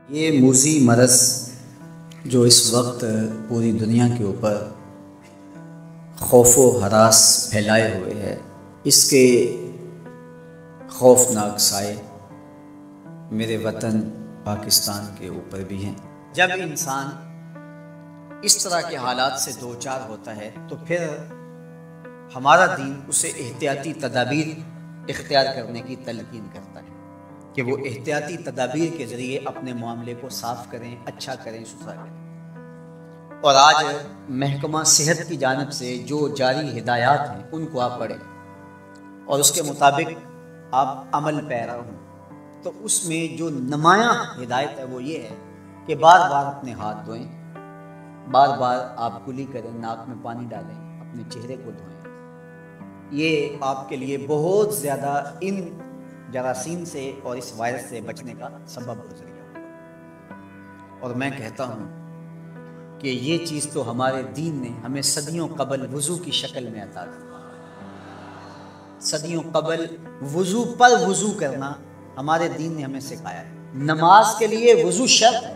یہ موذی مرض جو اس وقت پوری دنیا کے اوپر خوف و ہراس پھیلائے ہوئے ہے، اس کے خوفناک سائے میرے وطن پاکستان کے اوپر بھی ہیں۔ جب انسان اس طرح کے حالات سے دوچار ہوتا ہے تو پھر ہمارا دین اسے احتیاطی تدابیر اختیار کرنے کی تلقین کرتا ہے کہ وہ احتیاطی تدابیر کے ذریعے اپنے معاملے کو صاف کریں، اچھا کریں، ستھرا کریں۔ اور آج محکمہ صحت کی جانب سے جو جاری ہدایات ہیں ان کو آپ پڑھیں اور اس کے مطابق آپ عمل پیرا ہوں، تو اس میں جو نمایاں ہدایت ہے وہ یہ ہے کہ بار بار اپنے ہاتھ دھوئیں، بار بار آپ کلی کریں، ناک میں پانی ڈالیں، اپنے چہرے کو دھوئیں۔ یہ آپ کے لیے بہت زیادہ ان جراثیم سے اور اس وائرس سے بچنے کا سبب ہو ذریعہ ہوگا۔ اور میں کہتا ہوں کہ یہ چیز تو ہمارے دین نے ہمیں صدیوں قبل وضو کی شکل میں عطا کی۔ صدیوں قبل وضو پر وضو کرنا ہمارے دین نے ہمیں سکھایا ہے۔ نماز کے لیے وضو شرط ہے،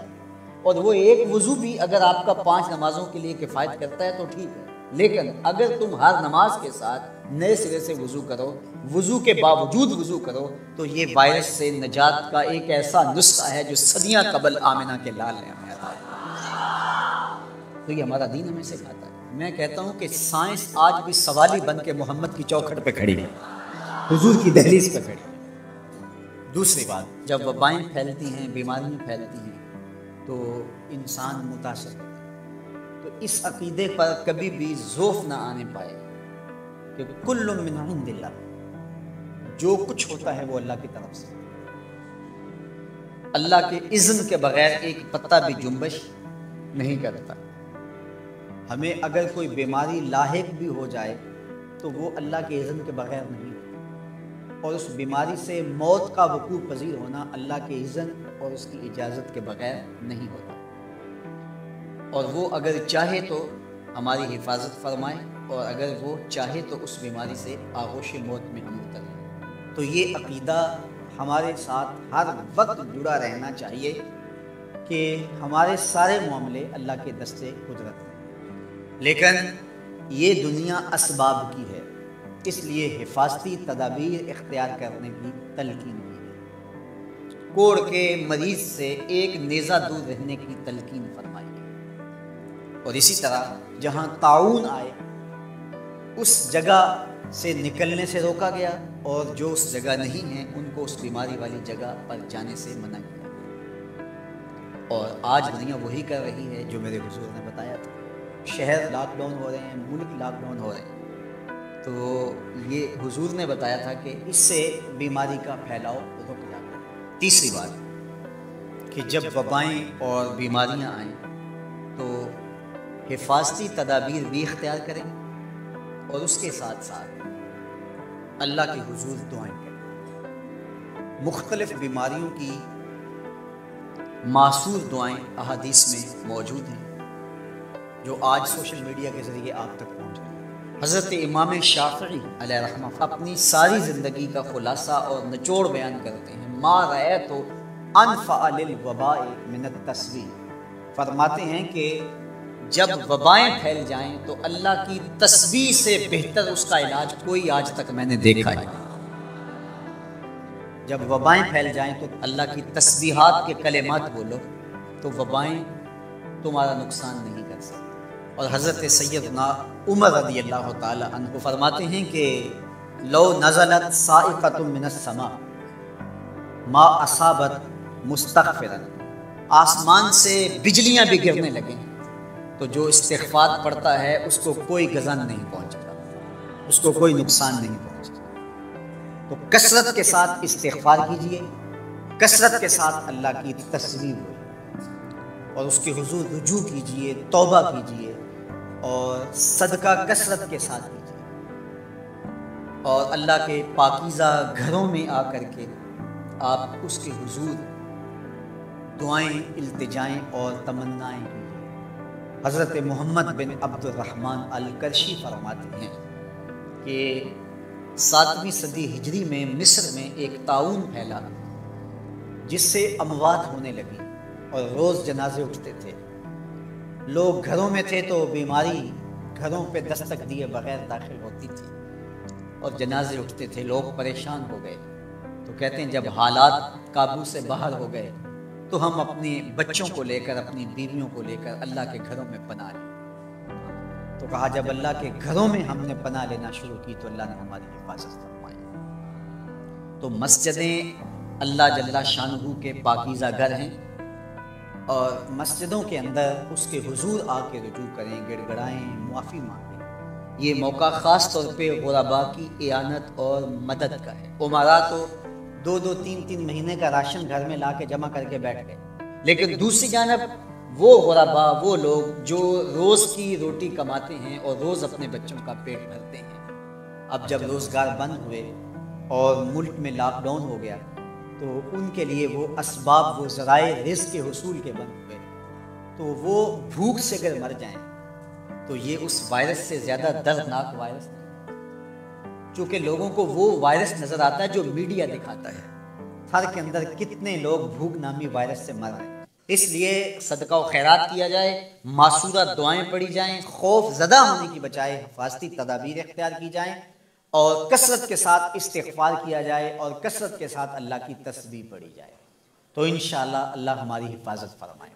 اور وہ ایک وضو بھی اگر آپ کا 5 نمازوں کے لیے کفایت کرتا ہے تو ٹھیک ہے، لیکن اگر تم ہر نماز کے ساتھ نئے سرے سے وضو کرو، وضو کے باوجود وضو کرو، تو یہ وائرس سے نجات کا ایک ایسا نسخہ ہے جو صدیاں قبل آمنہ کے لال نے ہمیں عطا کیا۔ تو یہ ہمارا دین ہمیں سکھاتا ہے۔ میں کہتا ہوں کہ سائنس آج بھی سوالی بن کے محمد کی چوکھٹ پہ کھڑی ہے، حضور کی دہلیز پہ کھڑی ہے۔ دوسری بات، جب وبائیں پھیلتی ہیں، بیماریاں پھیلتی ہیں تو انسان متاثر ہوتا ہے۔ تو اس عقیدے پر کبھی بھی ذوف نہ آنے پائے کہ کل من عند اللہ، جو کچھ ہوتا ہے وہ اللہ کی طرف سے، اللہ کے اذن کے بغیر ایک پتہ بھی جنبش نہیں کرتا۔ ہمیں اگر کوئی بیماری لاحق بھی ہو جائے تو وہ اللہ کے اذن کے بغیر نہیں ہوتی، اور اس بیماری سے موت کا وقوع پذیر ہونا اللہ کے اذن اور اس کی اجازت کے بغیر نہیں ہوتا۔ اور وہ اگر چاہے تو ہماری حفاظت فرمائے، اور اگر وہ چاہے تو اس بیماری سے آغوش موت میں ہم اتر جائیں۔ تو یہ عقیدہ ہمارے ساتھ ہر وقت جڑا رہنا چاہیے کہ ہمارے سارے معاملے اللہ کے دستے قدرت ہیں، لیکن یہ دنیا اسباب کی ہے، اس لیے حفاظتی تدابیر اختیار کرنے کی تلقین کی ہے۔ کوڑ کے مریض سے ایک نیزہ دور رہنے کی تلقین فرمائی ہے، اور اسی طرح جہاں طاعون آئے اس جگہ سے نکلنے سے روکا گیا، اور جو اس جگہ نہیں ہیں ان کو اس بیماری والی جگہ پر جانے سے منع کیا گیا۔ اور آج دنیا وہی کر رہی ہے جو میرے حضور نے بتایا تھا۔ شہر لاک ڈاؤن ہو رہے ہیں، ملک لاک ڈاؤن ہو رہے ہیں، تو یہ حضور نے بتایا تھا کہ اس سے بیماری کا پھیلاؤ رک جاتا ہے۔ تیسری بات کہ جب وبائیں اور بیماریاں آئیں تو حفاظتی تدابیر بھی اختیار کریں، اور اس کے ساتھ ساتھ اللہ کے حضور دعائیں کریں۔ مختلف بیماریوں کی معصور دعائیں احادیث میں موجود ہیں جو آج سوشل میڈیا کے ذریعے آپ تک پہنچ رہی ہیں۔ حضرت امام شافعی علیہ رحمہ اپنی ساری زندگی کا خلاصہ اور نچوڑ بیان کرتے ہیں۔ ما رأیت انفع للوباء من التسبیح، فرماتے ہیں کہ جب وبائیں پھیل جائیں تو اللہ کی تسبیح سے بہتر اس کا علاج کوئی آج تک میں نے دیکھا ہے۔ جب وبائیں پھیل جائیں تو اللہ کی تسبیحات کے کلمات بولو تو وبائیں تمہارا نقصان نہیں کر سکتی۔ اور حضرت سیدنا عمر رضی اللہ تعالی عنہ فرماتے ہیں کہ لو نزلت صاعقۃ من السماء ما اصابت مستغفرا، آسمان سے بجلیاں بھی گرنے لگیں تو جو استغفار پڑھتا ہے اس کو کوئی غضن نہیں پہنچتا، اس کو کوئی نقصان نہیں پہنچتا۔ تو کثرت کے ساتھ استغفار کیجئے، کثرت کے ساتھ اللہ کی تسبیح ہوئی، اور اس کے حضور رجوع کیجئے، توبہ کیجئے، اور صدقہ کثرت کے ساتھ کیجئے، اور اللہ کے پاکیزہ گھروں میں آ کر کے آپ اس کے حضور دعائیں، التجائیں اور تمنائیں کیجئے۔ حضرت محمد بن عبد الرحمن الکرشی فرماتے ہیں کہ 7ویں صدی ہجری میں مصر میں ایک طاعون پھیلا جس سے اموات ہونے لگی، اور روز جنازے اٹھتے تھے. لوگ گھروں میں تھے تو بیماری گھروں پہ دستک دیے بغیر داخل ہوتی تھی اور جنازے اٹھتے تھے. لوگ پریشان ہو گئے تو کہتے ہیں جب حالات قابو سے باہر ہو گئے تو ہم اپنے بچوں کو لے کر, اپنی بیویوں کو لے کر اللہ کے گھروں میں پناہ لیں. تو کہا جب اللہ کے گھروں میں ہم نے پناہ لینا شروع کی تو اللہ نے ہماری حفاظت فرمائی. تو مسجدیں اللہ جل شانہ کے پاکیزہ گھر ہیں اور مسجدوں کے اندر اس کے حضور آ کے رجوع کریں, گڑ گڑائیں, معافی مانگیں. یہ موقع خاص طور پہ غرباء کی اعانت اور مدد کا ہے. امراء تو 2-2, 3-3 مہینے کا راشن گھر میں لا کے جمع کر کے بیٹھ گئے, لیکن دوسری جانب وہ غرباء, وہ لوگ جو روز کی روٹی کماتے ہیں اور روز اپنے بچوں کا پیٹ بھرتے ہیں, اب جب روزگار بند ہوئے اور ملک میں لاک ڈاؤن ہو گیا تو ان کے لیے وہ اسباب, وہ ذرائع رزق کے حصول کے بند ہوئے, تو وہ بھوک سے اگر مر جائیں تو یہ اس وائرس سے زیادہ دردناک وائرس نہیں, چونکہ لوگوں کو وہ وائرس نظر آتا ہے جو میڈیا دکھاتا ہے. تھر کے اندر کتنے لوگ بھوک نامی وائرس سے مر رہے ہیں. اس لیے صدقہ و خیرات کیا جائے, معصورہ دعائیں پڑھی جائیں, خوف زدہ ہونے کی بجائے حفاظتی تدابیر اختیار کی جائیں, اور کثرت کے ساتھ استغفار کیا جائے اور کثرت کے ساتھ اللہ کی تسبیح پڑھی جائے. تو انشاءاللہ اللہ ہماری حفاظت فرمائے.